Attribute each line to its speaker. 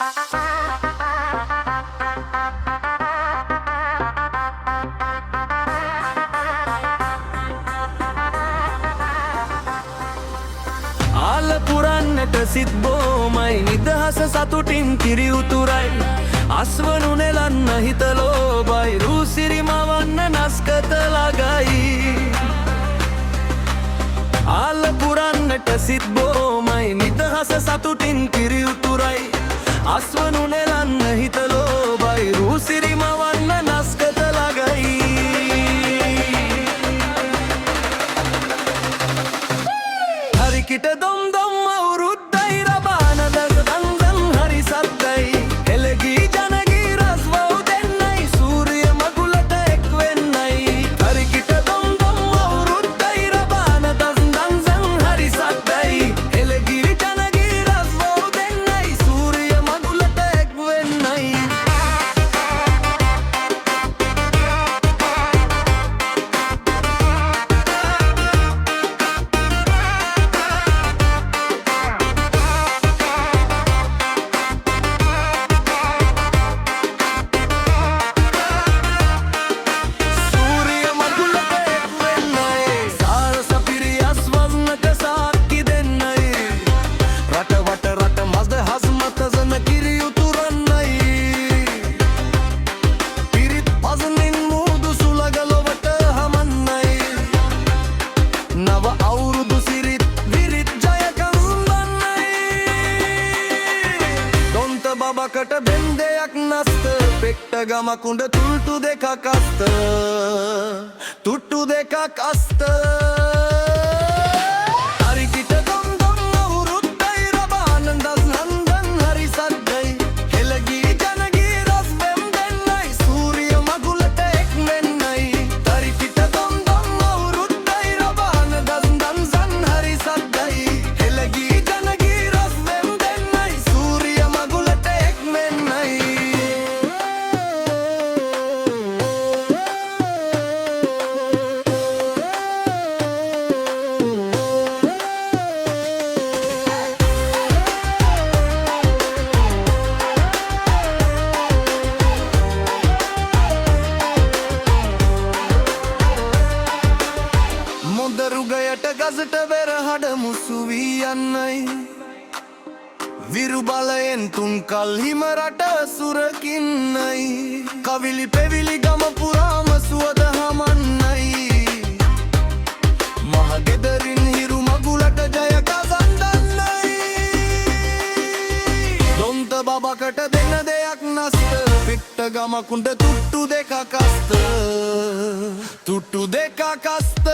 Speaker 1: ආල පුරන්නට සිත් බොමයි නිදහස සතුටින් කිරි උතුරයි අස්වනු නෙලන්න හිත ලෝබයි රූසිරි මවන්න නස්කත ළඟයි ආල පුරන්නට සිත් බොමයි නිදහස සතුටින් කිරි උතුරයි අස්වනු නෙලන්න හිත ලෝබයි රූසිරි මවන්න නස්කත ළඟයි හරිකිට දොම් දොම් අවුරුද්දයි රබාන දස දන්දන් හරි සද්දයි එළගී ජනගී රස්වව් දෙන්නයි සූරිය මගුලට එක් වෙන්නයි හරිකිට දොම් දොම් අවුරුද්දයි රබාන දස දන්දන් හරි සද්දයි එළගී ජනගී රස්වව් දෙන්නයි සූරිය මගුලට එක් වෙන්නයි බකට බෙන්දයක් නස්ත පෙක්ට ගමකුඩ තුල්ටු දෙකක් අස්ත තුට්ටු දෙකක් අස්ත හරිකිට දොම් දොම් අවුරුද්දයි රබාන දස් හන්දන් හරි සද්දයි හෙළගී ජනගී රස් බෙම් දෙන්නයි සූරිය මගුලට එක් වෙන්නයි හරිකිට දොම් දොම් අවුරුද්දයි රබාන දස් දන්සන් හරි සද්දයි හෙළගී ජනගී රස් බෙම් දෙන්නයි සූරිය මගුලට එක් වෙන්නයි මුදරුගයට ගසට වෙරහඩ මුසු වී යන්නයි විරු බලයෙන් තුන් කල් හිම රට සුරකින්නයි කවිලි පෙවිලි ගම පුරාම සුවද හමන්නයි මහ ගෙදරින් හිරු මගුලට ජය කසන්දන්නයි දොන්ත බබකට දෙන්න දෙයක් නස්ත පිට්ට ගමකුන්ට තුට්ටු දෙකක් අස්ත තුට්ටු දෙකක් අස්ත